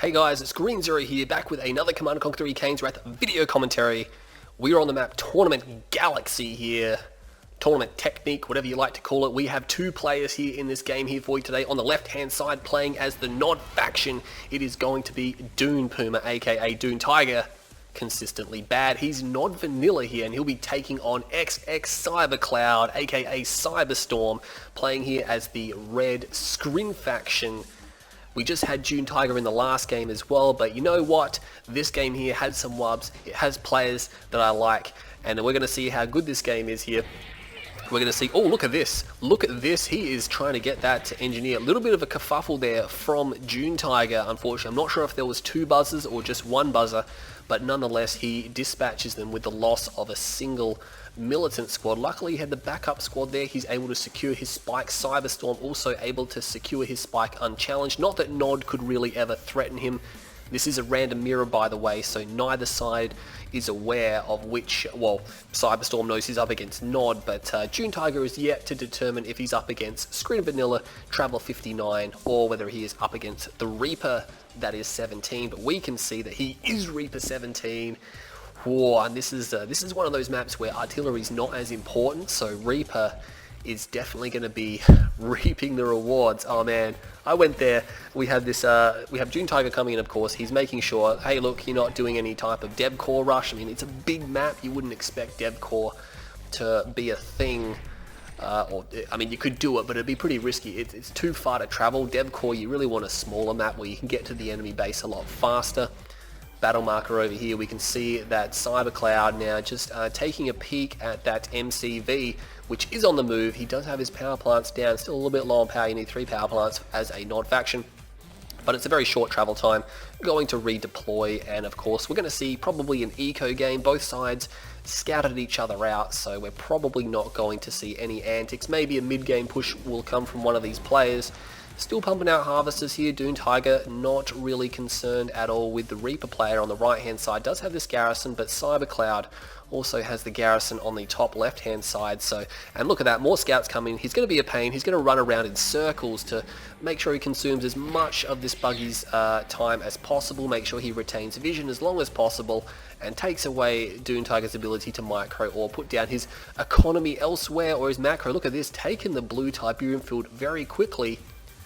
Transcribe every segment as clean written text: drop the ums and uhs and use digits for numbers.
Hey guys, it's Green Zero here, back with another Command & Conquer 3 Kane's Wrath video commentary. We are on the map Tournament Galaxy here. Tournament Technique, whatever you like to call it. We have two players here in this game here for you today. On the left-hand side, playing as the Nod faction, it is going to be Dune Puma, aka Dune Tiger. Consistently bad. He's Nod Vanilla here, and he'll be taking on XXcyberCloud, aka Cyberstorm, playing here as the Red Scrin faction. We just had Dune Tiger in the last game as well, but you know what? This game here had some wubs. It has players that I like, and we're going to see how good this game is here. We're going to see, oh, look at this. Look at this. He is trying to get that to engineer. A little bit of a kerfuffle there from Dune Tiger, unfortunately. I'm not sure if there was two buzzers or just one buzzer, but nonetheless, he dispatches them with the loss of a single militant squad. Luckily, he had the backup squad there. He's able to secure his spike. Cyberstorm also able to secure his spike unchallenged. Not that Nod could really ever threaten him. This is a random mirror, by the way, so neither side is aware of which, well, Cyberstorm knows he's up against Nod, but Dune Tiger is yet to determine if he's up against Scrin Vanilla, Traveler 59, or whether he is up against the Reaper, that is 17, but we can see that he is Reaper 17. Whoa, and this is one of those maps where artillery is not as important, so Reaper is definitely going to be reaping the rewards. Oh man, I went there. We have this. We have Dune Tiger coming in, of course. He's making sure, hey, look, you're not doing any type of Deb Core rush. I mean, it's a big map. You wouldn't expect Deb Core to be a thing. Or I mean, you could do it, but it'd be pretty risky. It's too far to travel. Deb Core, you really want a smaller map where you can get to the enemy base a lot faster. Battle marker over here, we can see that CyberCloud now just taking a peek at that MCV, which is on the move. He does have his power plants down, still a little bit low on power. You need 3 power plants as a Nod faction, but it's a very short travel time. Going to redeploy, and of course we're going to see probably an eco game. Both sides scouted each other out, so we're probably not going to see any antics. Maybe a mid-game push will come from one of these players. Still pumping out harvesters here. Dune Tiger not really concerned at all with the Reaper player on the right hand side. Does have this garrison, but CyberCloud also has the garrison on the top left hand side. So, and look at that, more scouts coming. He's going to be a pain. He's going to run around in circles to make sure he consumes as much of this buggy's time as possible. Make sure he retains vision as long as possible, and takes away Dune Tiger's ability to micro or put down his economy elsewhere or his macro. Look at this, taking the blue Tiberium field very quickly.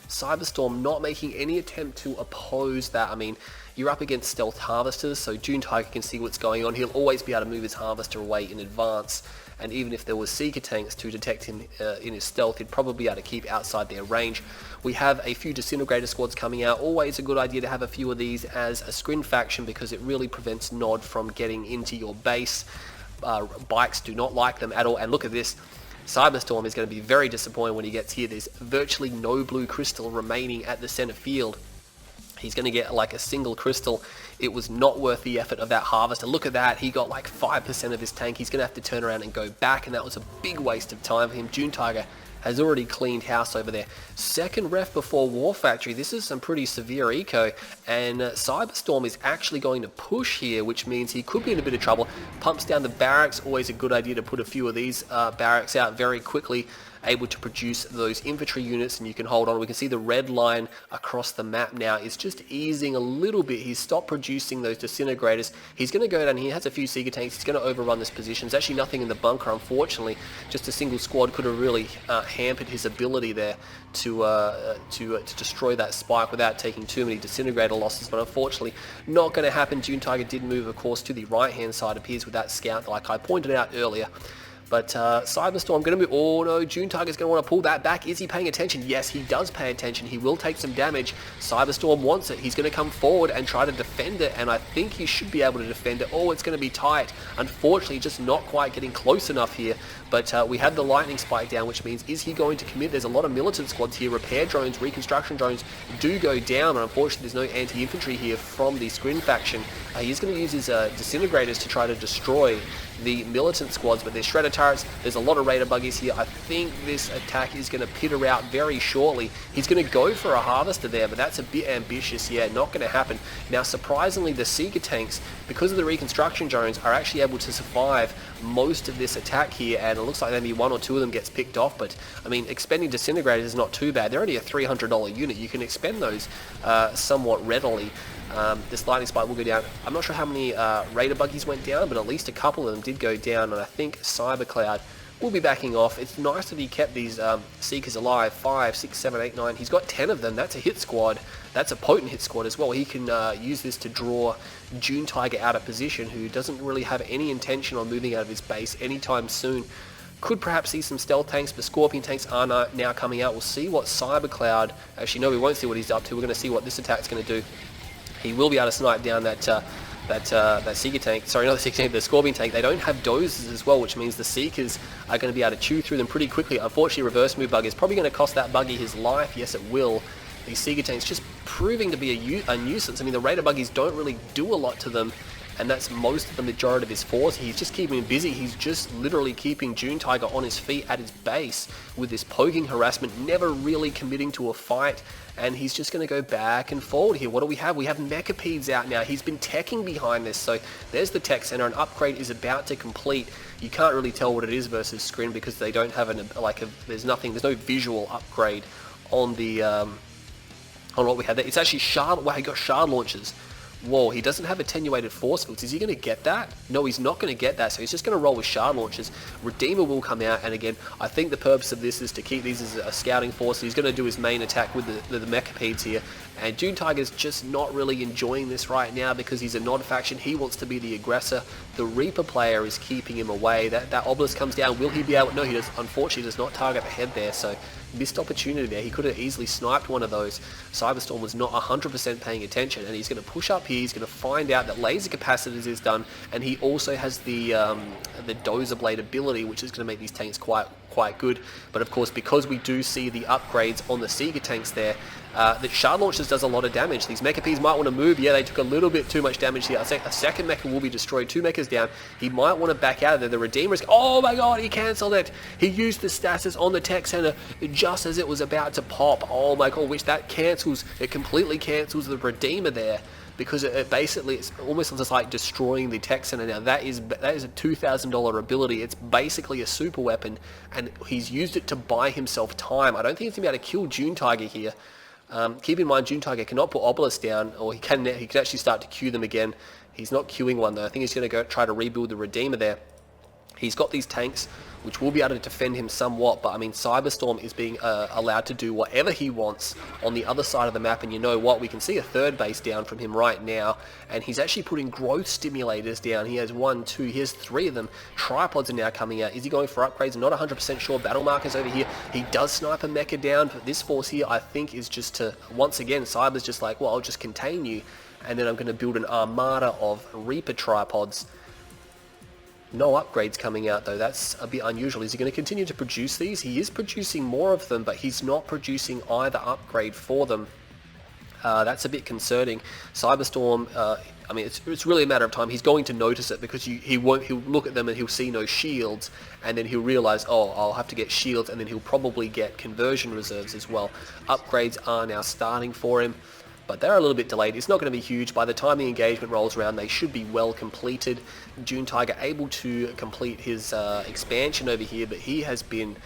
Cyberstorm not making any attempt to oppose that. I mean, you're up against stealth harvesters, so Dune Tiger can see what's going on. He'll always be able to move his harvester away in advance, and even if there was Seeker tanks to detect him in his stealth, he'd probably be able to keep outside their range. We have a few Disintegrator squads coming out. Always a good idea to have a few of these as a Scrin faction, because it really prevents Nod from getting into your base. Bikes do not like them at all, and look at this. Cyberstorm is going to be very disappointed when he gets here. There's virtually no blue crystal remaining at the center field. He's going to get like a single crystal. It was not worth the effort of that harvester. Look at that. He got like 5% of his tank. He's going to have to turn around and go back, and that was a big waste of time for him. Dune Tiger has already cleaned house over there. Second ref before War Factory. This is some pretty severe eco, and Cyberstorm is actually going to push here, which means he could be in a bit of trouble. Pumps down the barracks. Always a good idea to put a few of these barracks out very quickly, able to produce those infantry units, and you can hold on. We can see the red line across the map now is just easing a little bit. He's stopped producing those disintegrators. He's going to go down here. He has a few Seeker tanks. He's going to overrun this position. There's actually nothing in the bunker, unfortunately. Just a single squad could have really hampered his ability there to destroy that spike without taking too many disintegrator losses, but unfortunately not going to happen. Dune Tiger did move, of course, to the right hand side, appears with that scout like I pointed out earlier. But Cyberstorm going to move. Oh no, Dune Tiger's going to want to pull that back. Is he paying attention? Yes, he does pay attention. He will take some damage. Cyberstorm wants it. He's going to come forward and try to defend it, and I think he should be able to defend it. Oh, it's going to be tight. Unfortunately, just not quite getting close enough here. But we had the lightning spike down, which means, is he going to commit? There's a lot of militant squads here. Repair drones, reconstruction drones do go down, and unfortunately there's no anti-infantry here from the Scrin faction. He's going to use his disintegrators to try to destroy the militant squads, but there's shredder turrets. There's a lot of raider buggies here. I think this attack is going to peter out very shortly. He's going to go for a harvester there, but that's a bit ambitious. Yeah, not going to happen. Now, surprisingly, the Seeker tanks, because of the reconstruction drones, are actually able to survive most of this attack here, and it looks like maybe 1 or 2 of them gets picked off. But I mean, expending disintegrators is not too bad. They're only a $300 unit. You can expend those somewhat readily. This lightning spike will go down. I'm not sure how many Raider buggies went down, but at least a couple of them did go down, and I think Cybercloud will be backing off. It's nice that he kept these Seekers alive. 5, 6, 7, 8, 9. He's got 10 of them. That's a hit squad. That's a potent hit squad as well. He can use this to draw June Tiger out of position, who doesn't really have any intention on moving out of his base anytime soon. Could perhaps see some stealth tanks, but Scorpion tanks are now coming out. We'll see what Cybercloud, actually no, we won't see what he's up to. We're going to see what this attack's going to do. He will be able to snipe down that Seeker tank, sorry, not the Seeker tank, the Scorpion tank. They don't have dozers as well, which means the Seekers are going to be able to chew through them pretty quickly. Unfortunately, reverse move bug is probably going to cost that buggy his life. Yes, it will. These Seeker tanks just proving to be a nuisance. I mean, the Raider buggies don't really do a lot to them, and that's most of the majority of his force. He's just keeping him busy. He's just literally keeping June Tiger on his feet at his base with this poking harassment, never really committing to a fight, and he's just going to go back and forward here. What do we have? We have Mechapedes out now. He's been teching behind this, so there's the tech center. An upgrade is about to complete. You can't really tell what it is versus Scrin because they don't have there's no visual upgrade on the on what we have there. It's actually shard. Wow, he got shard launchers. Whoa, he doesn't have attenuated force fields. Is he going to get that? No, he's not going to get that, so he's just going to roll with shard launchers. Redeemer will come out, and again, I think the purpose of this is to keep these as a scouting force. He's going to do his main attack with the Mechapedes here, and June Tiger's just not really enjoying this right now because he's a non-faction. He wants to be the aggressor. The Reaper player is keeping him away. That obelisk comes down. Will he be able? No, he does. Unfortunately, does not target the head there, so missed opportunity there. He could have easily sniped one of those. Cyberstorm was not 100% paying attention, and he's going to push up here. He's going to find out that laser capacitors is done, and he also has the Dozer Blade ability, which is going to make these tanks quite good. But of course, because we do see the upgrades on the Seeker tanks there, the shard launchers does a lot of damage. These Mechapedes might want to move. Yeah, they took a little bit too much damage here. I think a second Mecha will be destroyed. 2 Mechas down. He might want to back out of there. The Redeemer is... Oh my god, he cancelled it. He used the stasis on the tech center just as it was about to pop. Oh my god, which that cancels. It completely cancels the Redeemer there, because it basically, it's almost just like destroying the tech center. Now that is a $2,000 ability. It's basically a super weapon, and he's used it to buy himself time. I don't think he's going to be able to kill June Tiger here. Keep in mind, June Tiger cannot put obelisks down, or he can actually start to queue them again. He's not queuing one though. I think he's going to go try to rebuild the Redeemer there. He's got these tanks, which will be able to defend him somewhat, but I mean, Cyberstorm is being allowed to do whatever he wants on the other side of the map, and you know what? We can see a third base down from him right now, and he's actually putting growth stimulators down. He has 1, 2, he has 3 of them. Tripods are now coming out. Is he going for upgrades? I'm not 100% sure. Battle markers over here. He does snipe a mecha down, but this force here, I think, is just to, once again, Cyber's just like, well, I'll just contain you, and then I'm going to build an armada of Reaper tripods. No upgrades coming out though. That's a bit unusual. Is he going to continue to produce these? He is producing more of them, but he's not producing either upgrade for them. That's a bit concerning. Cyberstorm, I mean, it's really a matter of time. He's going to notice it because he'll look at them and he'll see no shields, and then he'll realize, oh, I'll have to get shields, and then he'll probably get conversion reserves as well. Upgrades are now starting for him, but they're a little bit delayed. It's not going to be huge. By the time the engagement rolls around, they should be well completed. June Tiger able to complete his expansion over here, but he's been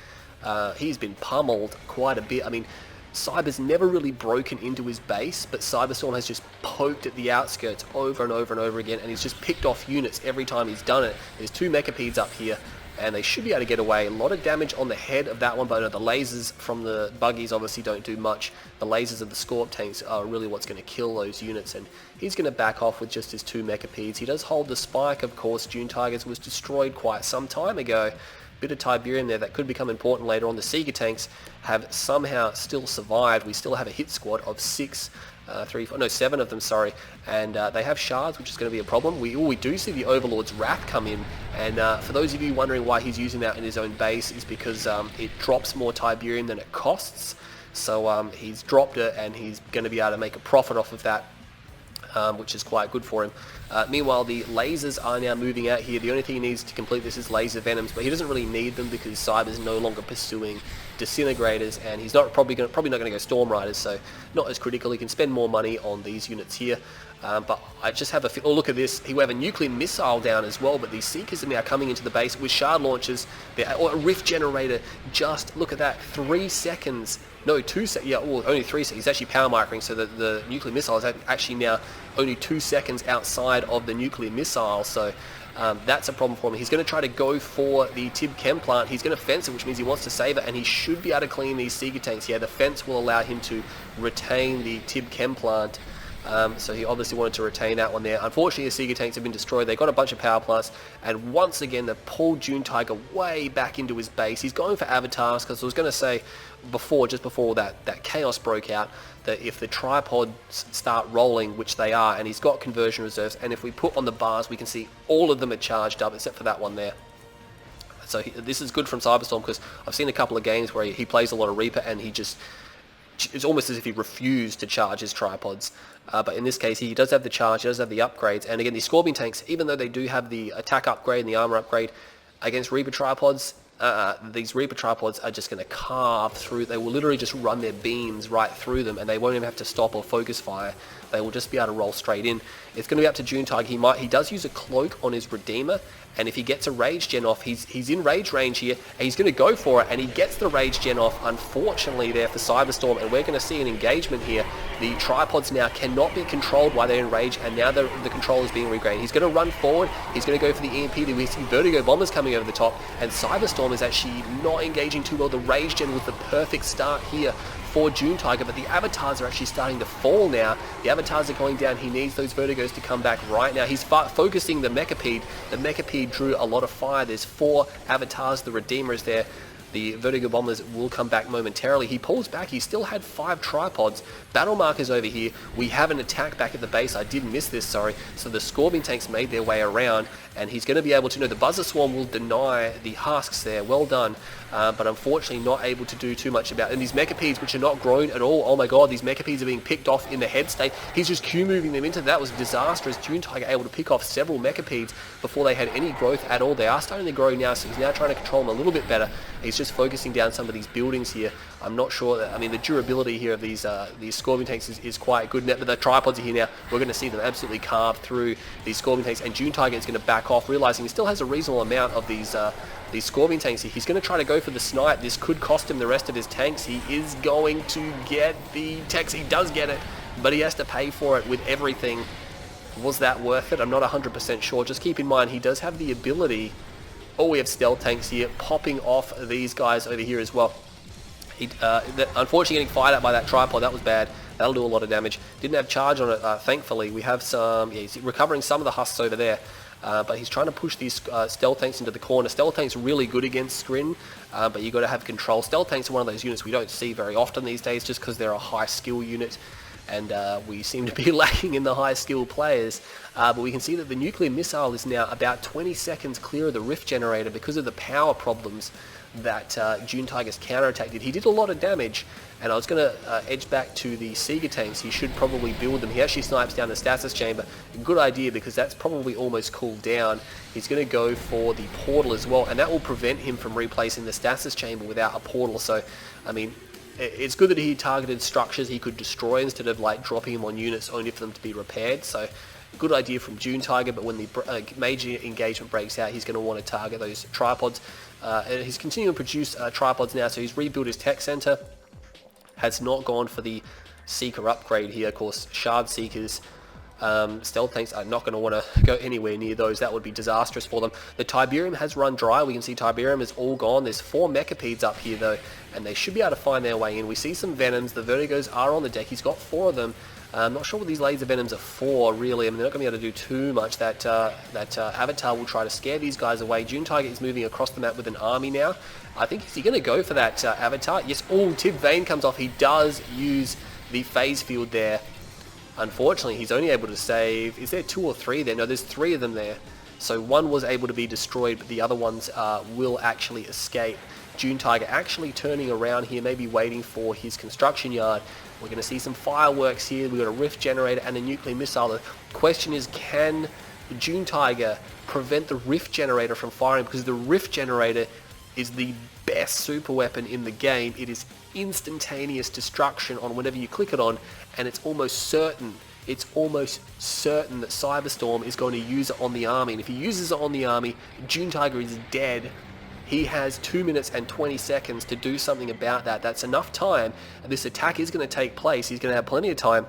pummeled quite a bit. I mean, Cyber's never really broken into his base, but Cyberstorm has just poked at the outskirts over and over and over again, and he's just picked off units every time he's done it. There's 2 Mechapedes up here, and they should be able to get away. A lot of damage on the head of that one, but the lasers from the buggies obviously don't do much. The lasers of the Scorp tanks are really what's going to kill those units, and he's going to back off with just his 2 Mechapedes. He does hold the spike, of course. June Tigers was destroyed quite some time ago. Bit of Tiberium there that could become important later on. The Seeker tanks have somehow still survived. We still have a hit squad of 7 of them, sorry, and they have shards, which is going to be a problem. We do see the Overlord's Wrath come in, and for those of you wondering why he's using that in his own base, is because it drops more Tiberium than it costs. So he's dropped it, and he's going to be able to make a profit off of that, which is quite good for him. Meanwhile, the lasers are now moving out here. The only thing he needs to complete this is laser venoms, but he doesn't really need them because Cyber's no longer pursuing disintegrators, and he's not probably not going to go Storm Riders, so not as critical. He can spend more money on these units here. But I just have a feel. Oh, look at this. We have a nuclear missile down as well, but these Seekers are now coming into the base with shard launchers, or a rift generator. Just look at that. 3 seconds. No, 2 seconds. Yeah, well, only 3 seconds. He's actually power microing, so that the nuclear missile is actually now only 2 seconds outside of the nuclear missile. So that's a problem for him. He's going to try to go for the Tib Chem plant. He's going to fence it, which means he wants to save it, and he should be able to clean these Seeker tanks. Yeah, the fence will allow him to retain the Tib Chem plant. So he obviously wanted to retain that one there. Unfortunately, the Seeker tanks have been destroyed. They got a bunch of power plants, and once again, they pulled June Tiger way back into his base. He's going for avatars, because I was going to say before, just before that chaos broke out, that if the tripods start rolling, which they are, and he's got conversion reserves, and if we put on the bars, we can see all of them are charged up, except for that one there. So this is good from Cyberstorm, because I've seen a couple of games where he plays a lot of Reaper, and it's almost as if he refused to charge his tripods. But in this case, he does have the charge, he does have the upgrades. And again, these Scorpion tanks, even though they do have the attack upgrade and the armor upgrade, against Reaper tripods, these Reaper tripods are just going to carve through. They will literally just run their beams right through them, and they won't even have to stop or focus fire. They will just be able to roll straight in. It's going to be up to June Tiger. He does use a cloak on his Redeemer, and if he gets a rage gen off, he's in rage range here, and he's going to go for it, and he gets the rage gen off, unfortunately, there for Cyberstorm, and we're going to see an engagement here. The tripods now cannot be controlled while they're in rage, and now the control is being regained. He's going to run forward, he's going to go for the EMP, we see Vertigo Bombers coming over the top, and Cyberstorm is actually not engaging too well. The rage gen was the perfect start here for June Tiger, but the avatars are actually starting to fall now. The avatars are going down. He needs those Vertigos to come back right now. He's focusing the Mechapede. The Mechapede drew a lot of fire. There's 4 avatars. The Redeemer is there. The Vertigo Bombers will come back momentarily. He pulls back. He still had 5 tripods. Battle markers over here. We have an attack back at the base. I did miss this, sorry. So the Scorpion tanks made their way around, and he's going to be able to... No, the Buzzer Swarm will deny the husks there. Well done. But unfortunately not able to do too much about it. And these Mechapedes, which are not grown at all, oh my god, these Mechapedes are being picked off in the head state. He's just Q-moving them into that. Was disastrous. June Tiger able to pick off several Mechapedes before they had any growth at all. They are starting to grow now, so he's now trying to control them a little bit better. He's just focusing down some of these buildings here. I'm not sure that, I mean, the durability here of these Scorpion tanks is quite good. But the tripods are here now. We're going to see them absolutely carve through these Scorpion tanks, and June Tiger is going to back off, realizing he still has a reasonable amount of these Scorpion tanks here. He's going to try to go for the snipe. This could cost him the rest of his tanks. He is going to get the tanks. He does get it, but he has to pay for it with everything. Was that worth it? I'm not 100% sure. Just keep in mind, he does have the ability... Oh, we have stealth tanks here popping off these guys over here as well. Unfortunately getting fired at by that tripod, that was bad. That'll do a lot of damage. Didn't have charge on it, thankfully. We have some... Yeah, he's recovering some of the husks over there. But he's trying to push these stealth tanks into the corner. Stealth tanks are really good against Skrin, but you've got to have control. Stealth tanks are one of those units we don't see very often these days, just because they're a high skill unit, and we seem to be lacking in the high skill players. But we can see that the nuclear missile is now about 20 seconds clear of the rift generator because of the power problems that June Tiger's counterattack did. He did a lot of damage, and I was going to edge back to the Seeker tanks. He should probably build them. He actually snipes down the stasis chamber. Good idea, because that's probably almost cooled down. He's going to go for the portal as well, and that will prevent him from replacing the stasis chamber without a portal. So, I mean, it's good that he targeted structures he could destroy instead of like dropping them on units only for them to be repaired. So, good idea from June Tiger, but when the major engagement breaks out, he's going to want to target those tripods. And he's continuing to produce tripods now, so he's rebuilt his tech center. Has not gone for the Seeker upgrade here. Of course, Shard Seekers, stealth tanks are not going to want to go anywhere near those. That would be disastrous for them. The Tiberium has run dry. We can see Tiberium is all gone. There's 4 Mechapedes up here, though, and they should be able to find their way in. We see some Venoms. The Vertigos are on the deck. He's got 4 of them. I'm not sure what these laser venoms are for, really. I mean, they're not going to be able to do too much. That Avatar will try to scare these guys away. June Tiger is moving across the map with an army now. I think, is he going to go for that Avatar? Yes. Oh, Tib Vane comes off. He does use the phase field there. Unfortunately, he's only able to save... Is there 2 or 3 there? No, there's 3 of them there. So one was able to be destroyed, but the other ones will actually escape. June Tiger actually turning around here, maybe waiting for his construction yard. We're going to see some fireworks here. We've got a rift generator and a nuclear missile. The question is, can June Tiger prevent the rift generator from firing? Because the rift generator is the best super weapon in the game. It is instantaneous destruction on whenever you click it on, and it's almost certain it's almost certain that Cyberstorm is going to use it on the army. And if he uses it on the army, June Tiger is dead. He has 2 minutes and 20 seconds to do something about that. That's enough time. And this attack is going to take place. He's going to have plenty of time.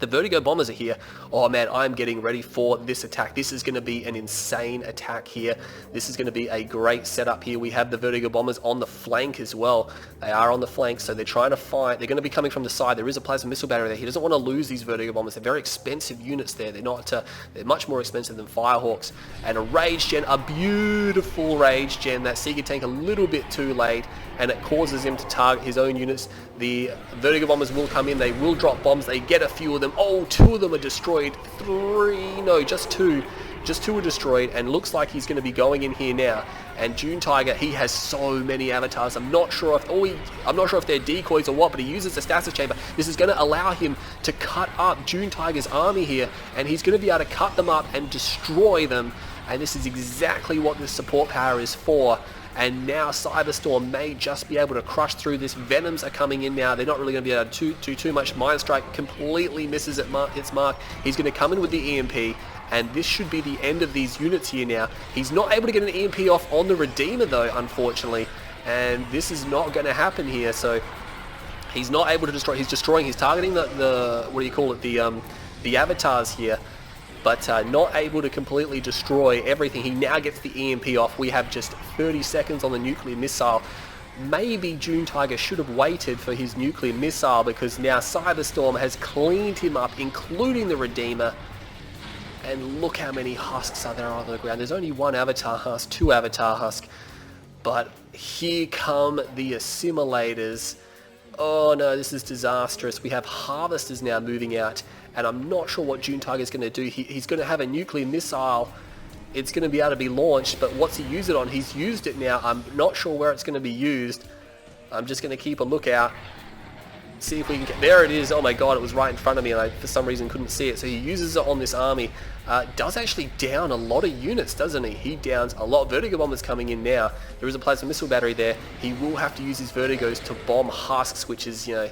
The Vertigo Bombers are here. Oh man, I'm getting ready for this attack. This is going to be an insane attack here. This is going to be a great setup here. We have the Vertigo Bombers on the flank as well. They are on the flank, so they're trying to fight. They're going to be coming from the side. There is a plasma missile battery there. He doesn't want to lose these Vertigo Bombers. They're very expensive units there. They're not. They're much more expensive than Firehawks. And a Rage Gen, a beautiful Rage Gen. That Seeker Tank a little bit too late, and it causes him to target his own units. The Vertigo Bombers will come in. They will drop bombs. They get a few of them. Oh, 2 of them are destroyed. 3, no, just 2. Just 2 are destroyed, and looks like he's going to be going in here now. And June Tiger, he has so many avatars. I'm not sure if they're decoys or what, but he uses the stasis chamber. This is going to allow him to cut up June Tiger's army here, and he's going to be able to cut them up and destroy them. And this is exactly what this support power is for. And now Cyberstorm may just be able to crush through this. Venoms are coming in now. They're not really going to be able to do too much. Mind Strike completely misses its mark. He's going to come in with the EMP, and this should be the end of these units here now. He's not able to get an EMP off on the Redeemer though, unfortunately, and this is not going to happen here. So he's not able to destroy. He's destroying. He's targeting the what do you call it? The avatars here, but not able to completely destroy everything. He now gets the EMP off. We have just 30 seconds on the nuclear missile. Maybe June Tiger should have waited for his nuclear missile, because now Cyberstorm has cleaned him up, including the Redeemer. And look how many husks are there on the ground. There's only 1 avatar husk, 2 avatar husk. But here come the assimilators. Oh no, this is disastrous. We have harvesters now moving out, and I'm not sure what June Tiger is going to do. He's going to have a nuclear missile. It's going to be able to be launched, but what's he use it on? He's used it now. I'm not sure where it's going to be used. I'm just going to keep a lookout. See if we can get... There it is. Oh my god, it was right in front of me, and I for some reason couldn't see it. So he uses it on this army. Does actually down a lot of units, doesn't he? He downs a lot. Vertigo Bombers coming in now. There is a plasma missile battery there. He will have to use his Vertigos to bomb husks, which is, you know,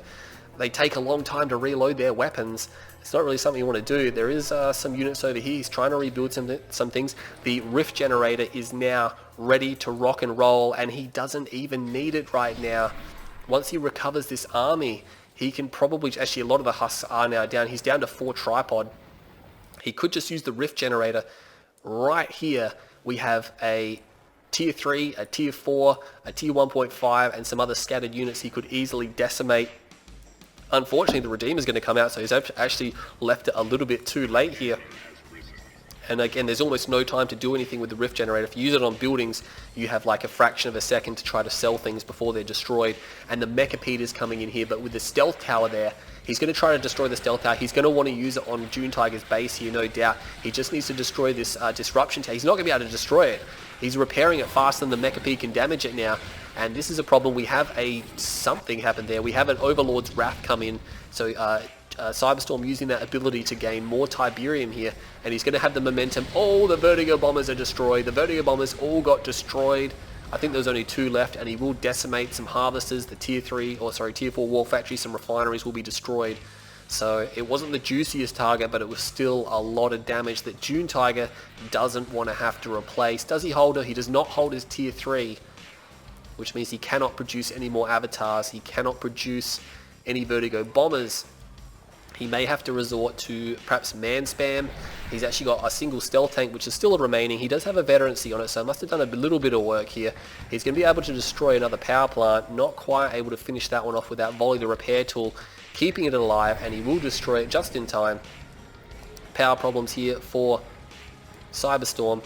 they take a long time to reload their weapons. It's not really something you want to do. There is some units over here. He's trying to rebuild some things. The Rift Generator is now ready to rock and roll, and he doesn't even need it right now. Once he recovers this army, he can probably... Actually, a lot of the husks are now down. He's down to 4 tripod. He could just use the Rift Generator. Right here, we have a Tier 3, a Tier 4, a Tier 1.5, and some other scattered units he could easily decimate. Unfortunately, the Redeemer is going to come out, so he's actually left it a little bit too late here. And again, there's almost no time to do anything with the Rift Generator. If you use it on buildings, you have like a fraction of a second to try to sell things before they're destroyed. And the Mechapede is coming in here, but with the Stealth Tower there, he's going to try to destroy the Stealth Tower. He's going to want to use it on June Tiger's base here, no doubt. He just needs to destroy this Disruption Tower. He's not going to be able to destroy it. He's repairing it faster than the Mechapede can damage it now. And this is a problem. We have something happened there. We have an Overlord's Wrath come in. So Cyberstorm using that ability to gain more Tiberium here, and he's going to have the momentum. Oh, the Vertigo Bombers are destroyed. The Vertigo Bombers all got destroyed. I think there's only 2 left, and he will decimate some harvesters. The Tier 4 war factories, some refineries will be destroyed. So it wasn't the juiciest target, but it was still a lot of damage that June Tiger doesn't want to have to replace. Does he hold it? He does not hold his Tier 3, which means he cannot produce any more avatars. He cannot produce any Vertigo Bombers. He may have to resort to perhaps man spam. He's actually got a single stealth tank, which is still remaining. He does have a veterancy on it, so must have done a little bit of work here. He's going to be able to destroy another power plant. Not quite able to finish that one off without volley the repair tool, keeping it alive, and he will destroy it just in time. Power problems here for Cyberstorm.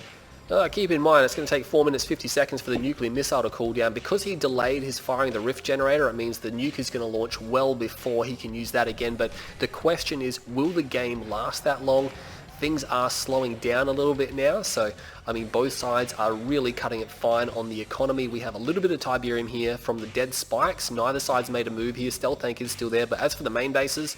Keep in mind, it's going to take 4 minutes 50 seconds for the nuclear missile to cool down. Because he delayed his firing the Rift Generator, it means the nuke is going to launch well before he can use that again. But the question is, will the game last that long? Things are slowing down a little bit now, so I mean both sides are really cutting it fine on the economy. We have a little bit of Tiberium here from the dead spikes. Neither side's made a move here. Stealth tank is still there, but as for the main bases,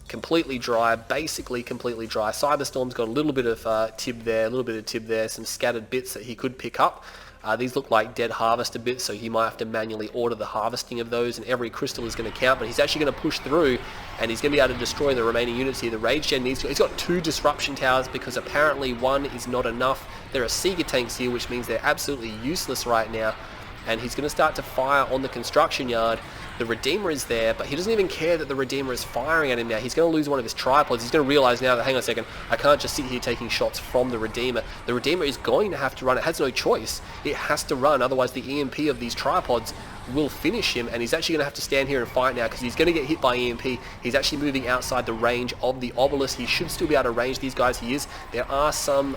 completely dry, basically completely dry. Cyberstorm's got a little bit of tib there, some scattered bits that he could pick up. These look like dead harvester bits, so he might have to manually order the harvesting of those, and every crystal is going to count, but he's actually going to push through, and he's going to be able to destroy the remaining units here. The Rage Gen he's got 2 disruption towers because apparently 1 is not enough. There are Seeker tanks here, which means they're absolutely useless right now, and he's going to start to fire on the construction yard. The Redeemer is there, but he doesn't even care that the Redeemer is firing at him now. He's going to lose one of his tripods. He's going to realize now that, hang on a second, I can't just sit here taking shots from the Redeemer. The Redeemer is going to have to run. It has no choice. It has to run, otherwise the EMP of these tripods will finish him, and he's actually going to have to stand here and fight now because he's going to get hit by EMP. He's actually moving outside the range of the obelisk. He should still be able to range these guys. He is. There are some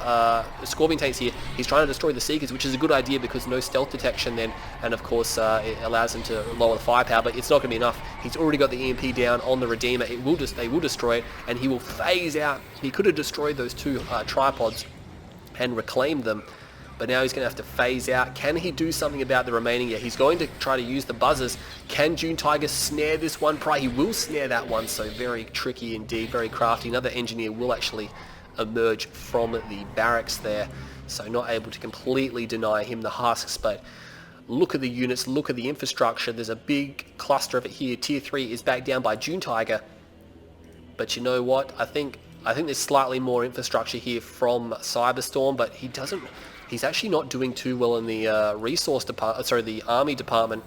Scorpion tanks here. He's trying to destroy the Seekers, which is a good idea because no stealth detection then, and of course it allows him to lower the firepower, but it's not going to be enough. He's already got the EMP down on the Redeemer. They will destroy it, and he will phase out. He could have destroyed those 2 tripods and reclaimed them, but now he's going to have to phase out. Can he do something about the remaining? Yeah, he's going to try to use the buzzers. Can June Tiger snare this one? Probably he will snare that one, so very tricky indeed, very crafty. Another engineer will actually emerge from the barracks there, so not able to completely deny him the husks, but look at the units, look at the infrastructure. There's a big cluster of it here. Tier 3 is back down by June Tiger, but you know what? I think there's slightly more infrastructure here from Cyberstorm, but he's actually not doing too well in the resource department, sorry, the army department.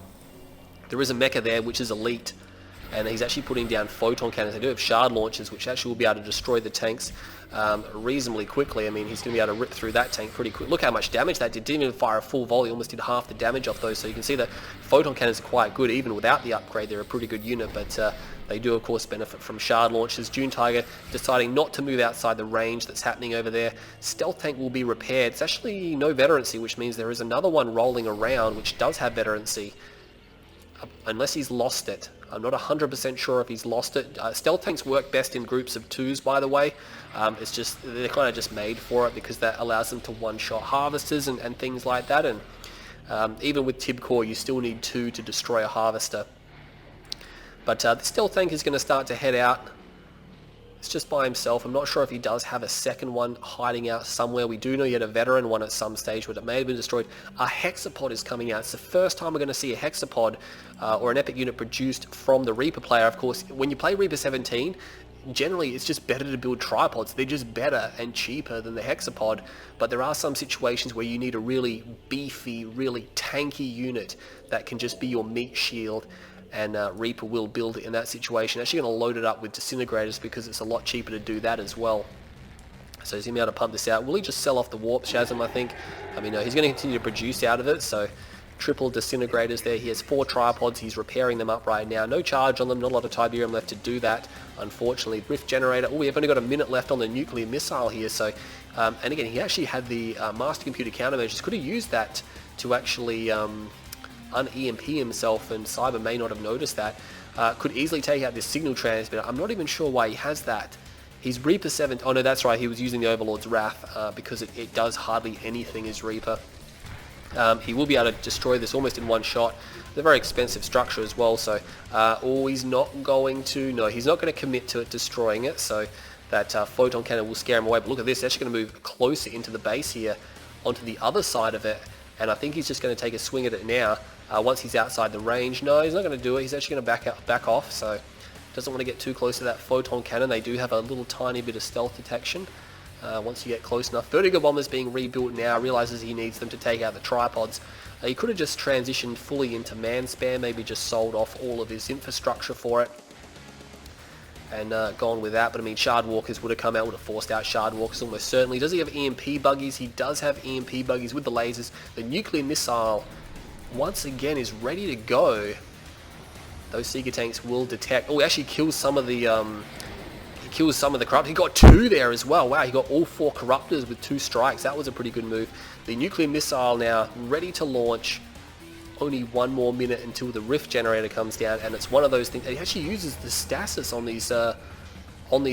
There is a mecha there which is elite, and he's actually putting down photon cannons. They do have shard launchers, which actually will be able to destroy the tanks reasonably quickly. I mean, he's going to be able to rip through that tank pretty quick. Look how much damage that did. Didn't even fire a full volley, almost did half the damage off those. So you can see the photon cannons are quite good. Even without the upgrade, they're a pretty good unit, but they do, of course, benefit from shard launches. June Tiger deciding not to move outside the range that's happening over there. Stealth tank will be repaired. It's actually no veterancy, which means there is another one rolling around, which does have veterancy, unless he's lost it. I'm not 100% sure if he's lost it. Stealth tanks work best in groups of 2s, by the way. It's just, they're kind of just made for it because that allows them to one-shot harvesters and things like that. And even with Tib Core, you still need 2 to destroy a harvester. But the stealth tank is going to start to head out. It's just by himself. I'm not sure if he does have a second one hiding out somewhere. We do know he had a veteran one at some stage, but it may have been destroyed. A hexapod is coming out. It's the first time we're going to see a hexapod or an epic unit produced from the Reaper player. Of course, when you play Reaper 17, generally it's just better to build tripods. They're just better and cheaper than the hexapod, but there are some situations where you need a really beefy, really tanky unit that can just be your meat shield, and Reaper will build it in that situation. Actually going to load it up with disintegrators because it's a lot cheaper to do that as well. So he's going to be able to pump this out. Will he just sell off the warp, Shazam, I think? I mean, no, he's going to continue to produce out of it, so triple disintegrators there. He has 4 tripods. He's repairing them up right now. No charge on them, not a lot of Tiberium left to do that, unfortunately. Rift generator. Oh, we've only got a minute left on the nuclear missile here, so... and again, he actually had the master computer countermeasures. Could have used that to actually... un-EMP himself, and Cyber may not have noticed that. Could easily take out this signal transmitter. I'm not even sure why he has that. He's Reaper 7... Oh no, that's right, he was using the Overlord's Wrath because it does hardly anything as Reaper. He will be able to destroy this almost in one shot. It's a very expensive structure as well, so... oh, he's not going to... No, he's not going to commit to it destroying it, so that photon cannon will scare him away. But look at this, it's actually going to move closer into the base here, onto the other side of it, and I think he's just going to take a swing at it now. Once he's outside the range. No, he's not going to do it. He's actually going to back off, so doesn't want to get too close to that photon cannon. They do have a little tiny bit of stealth detection once you get close enough. Vertigo Bomber's being rebuilt now, realizes he needs them to take out the tripods. He could have just transitioned fully into man spam, maybe just sold off all of his infrastructure for it and gone with that. But I mean, Shard Walkers would have come out, would have forced out Shard Walkers almost certainly. Does he have EMP buggies? He does have EMP buggies with the lasers. The nuclear missile once again is ready to go. Those Seeker tanks will detect. Oh, he actually kills some of the corrupt. He got 2 there as well. Wow, he got all 4 corruptors with 2 strikes. That was a pretty good move. The nuclear missile now ready to launch. Only 1 more minute until the rift generator comes down, and it's one of those things. And he actually uses the stasis on these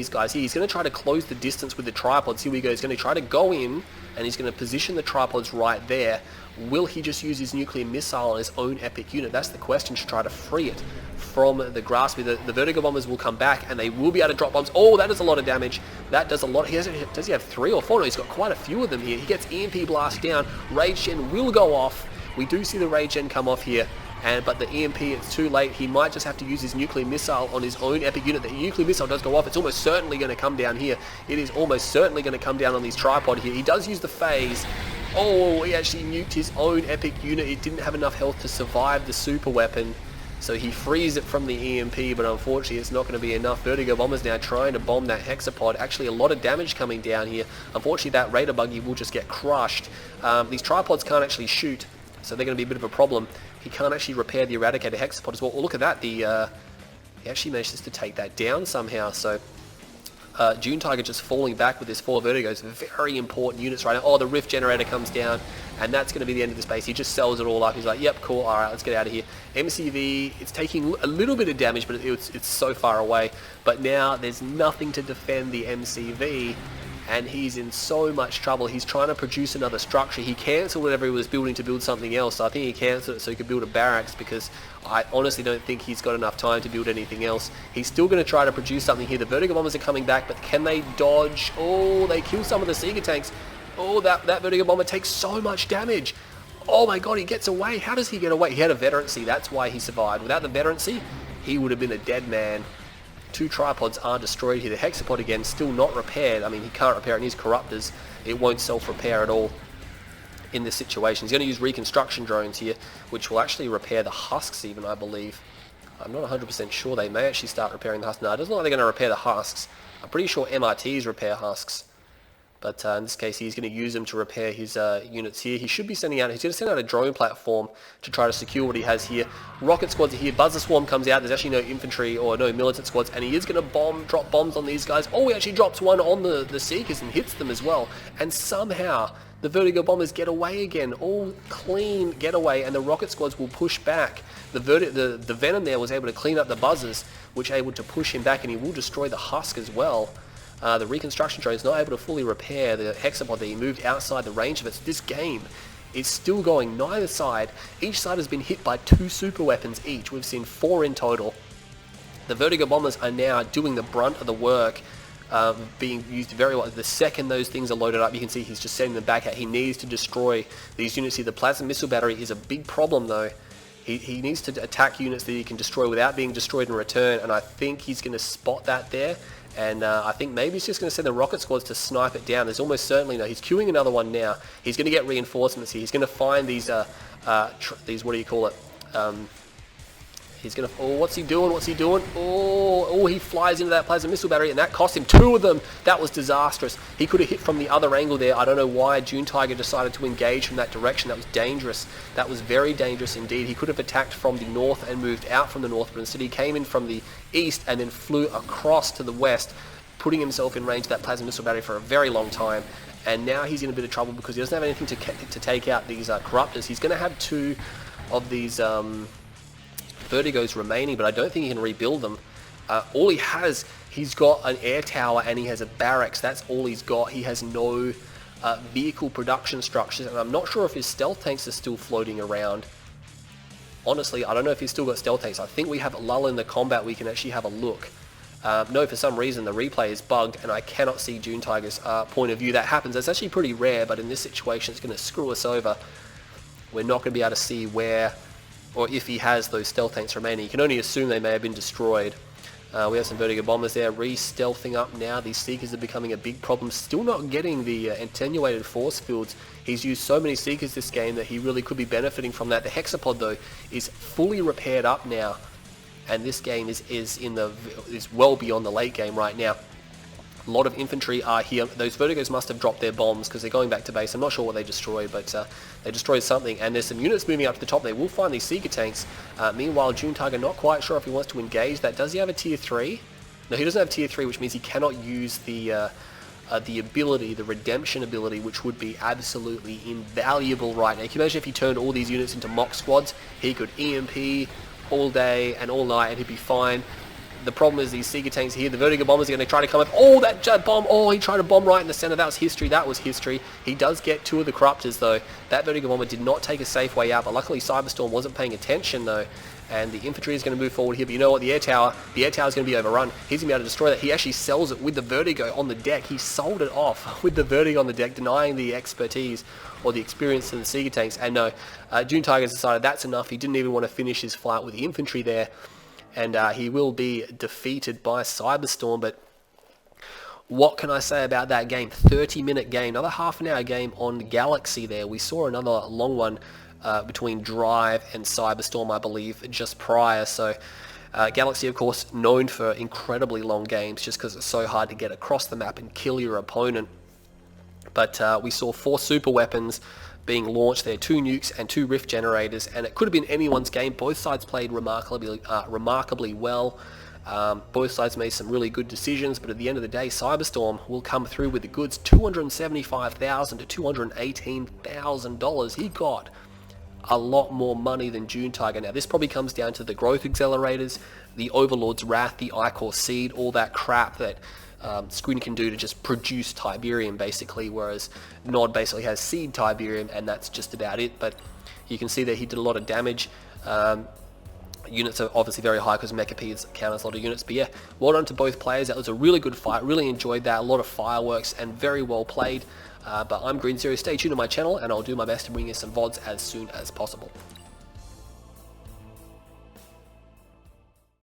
guys here. He's going to try to close the distance with the tripods. Here we go. He's going to try to go in, and he's going to position the tripods right there. Will he just use his nuclear missile on his own epic unit? That's the question, to try to free it from the Graspy, the Vertigo Bombers will come back and they will be able to drop bombs. Oh, that is a lot of damage. That does a lot. Does he have 3 or 4? No, he's got quite a few of them here. He gets EMP blast down. Rage Gen will go off. We do see the Rage Gen come off here. But the EMP, it's too late. He might just have to use his nuclear missile on his own epic unit. The nuclear missile does go off. It's almost certainly going to come down here. It is almost certainly going to come down on these tripod here. He does use the phase. Oh, he actually nuked his own epic unit. It didn't have enough health to survive the super weapon. So he frees it from the EMP, but unfortunately it's not going to be enough. Vertigo Bombers now trying to bomb that hexapod. Actually a lot of damage coming down here. Unfortunately that Raider Buggy will just get crushed. These tripods can't actually shoot, so they're going to be a bit of a problem. He can't actually repair the Eradicator hexapod as well. Oh, look at that. He actually manages to take that down somehow. So June Tiger just falling back with his 4 Vertigos. Very important units right now. Oh, the Rift Generator comes down, and that's going to be the end of this base. He just sells it all up. He's like, yep, cool, all right, let's get out of here. MCV, it's taking a little bit of damage, but it's so far away. But now there's nothing to defend the MCV, and he's in so much trouble. He's trying to produce another structure. He cancelled whatever he was building to build something else. So I think he cancelled it so he could build a barracks, because I honestly don't think he's got enough time to build anything else. He's still going to try to produce something here. The Vertigo Bombers are coming back, but can they dodge? Oh, they kill some of the Seeker tanks. Oh, that Vertigo Bomber takes so much damage. Oh my god, he gets away. How does he get away? He had a veterancy. That's why he survived. Without the veterancy, he would have been a dead man. 2 tripods are destroyed here. The hexapod again still not repaired. I mean, he can't repair it in his corruptors. It won't self-repair at all in this situation. He's going to use reconstruction drones here, which will actually repair the husks even, I believe. I'm not 100% sure. They may actually start repairing the husks. No, it doesn't look like they're going to repair the husks. I'm pretty sure MRTs repair husks. But in this case, he's going to use them to repair his units here. He should be sending out, he's going to send out a drone platform to try to secure what he has here. Rocket squads are here. Buzzer Swarm comes out. There's actually no infantry or no militant squads, and he is going to drop bombs on these guys. Oh, he actually drops one on the Seekers and hits them as well. And somehow the Vertigo Bombers get away again. All clean getaway, and the rocket squads will push back. The Venom there was able to clean up the buzzers, which able to push him back, and he will destroy the husk as well. The reconstruction drone is not able to fully repair the hexapod that he moved outside the range of it. So this game is still going neither side. Each side has been hit by 2 super weapons each. We've seen 4 in total. The Vertigo Bombers are now doing the brunt of the work, being used very well. The second those things are loaded up, you can see he's just sending them back out. He needs to destroy these units here. The plasma missile battery is a big problem though. He needs to attack units that he can destroy without being destroyed in return, and I think he's going to spot that there. And I think maybe he's just going to send the rocket squads to snipe it down. There's almost certainly no. He's queuing another one now. He's going to get reinforcements here. He's going to find these what do you call it? He's going to. Oh, what's he doing? What's he doing? Oh, he flies into that plasma missile battery, and that cost him 2 of them. That was disastrous. He could have hit from the other angle there. I don't know why June Tiger decided to engage from that direction. That was dangerous. That was very dangerous indeed. He could have attacked from the north and moved out from the north, but instead he came in from the east and then flew across to the west, putting himself in range of that plasma missile battery for a very long time. And now he's in a bit of trouble because he doesn't have anything to take out these corruptors. He's going to have 2 of these Vertigos remaining, but I don't think he can rebuild them. All he has, he's got an air tower and he has a barracks. That's all he's got. He has no vehicle production structures, and I'm not sure if his stealth tanks are still floating around. Honestly, I don't know if he's still got stealth tanks. I think we have a lull in the combat. We can actually have a look. No, for some reason the replay is bugged and I cannot see June Tiger's point of view. That happens. That's actually pretty rare, but in this situation it's going to screw us over. We're not going to be able to see where or if he has those stealth tanks remaining. You can only assume they may have been destroyed. We have some Vertigo Bombers there re-stealthing up now. These Seekers are becoming a big problem. Still not getting the attenuated force fields. He's used so many Seekers this game that he really could be benefiting from that. The Hexapod though is fully repaired up now, and this game is well beyond the late game right now. A lot of infantry are here. Those Vertigos must have dropped their bombs because they're going back to base. I'm not sure what they destroyed, but they destroyed something. And there's some units moving up to the top. They will find these Seeker tanks. Meanwhile, June Tiger not quite sure if he wants to engage that. Does he have a tier 3? No, he doesn't have tier 3, which means he cannot use the ability, the redemption ability, which would be absolutely invaluable right now. Can you imagine if he turned all these units into mock squads? He could EMP all day and all night and he'd be fine. The problem is these Seeker tanks here. The Vertigo Bombers are going to try to come up. Oh, that bomb. Oh, he tried to bomb right in the center. That was history. That was history. He does get 2 of the Corruptors, though. That Vertigo Bomber did not take a safe way out, but luckily Cyberstorm wasn't paying attention, though. and the infantry is going to move forward here. But you know what? The air tower is going to be overrun. He's going to be able to destroy that. He actually sells it with the vertigo on the deck. He sold it off with the vertigo on the deck, denying the expertise or the experience of the Seeker tanks. And no, June Tiger's decided that's enough. He didn't even want to finish his fight with the infantry there, and he will be defeated by Cyberstorm. But what can I say about that game? 30-minute game, another half an hour game on Galaxy there. We saw another long one between Drive and Cyberstorm, I believe, just prior. So Galaxy, of course, known for incredibly long games just because it's so hard to get across the map and kill your opponent. But we saw 4 super weapons being launched there, 2 nukes and 2 rift generators, and it could have been anyone's game. Both sides played remarkably well. Both sides made some really good decisions, but at the end of the day, Cyberstorm will come through with the goods. $275,000 to $218,000. He got a lot more money than June Tiger. Now, this probably comes down to the growth accelerators, the Overlord's Wrath, the Ichor Seed, all that crap that Squid can do to just produce Tiberium, basically, whereas Nod basically has Seed Tiberium, and that's just about it. But you can see that he did a lot of damage. Units are obviously very high because Mecha P counters a lot of units. But yeah, well done to both players. That was a really good fight. Really enjoyed that. A lot of fireworks and very well played. But I'm Green Zero. Stay tuned to my channel, and I'll do my best to bring you some VODs as soon as possible.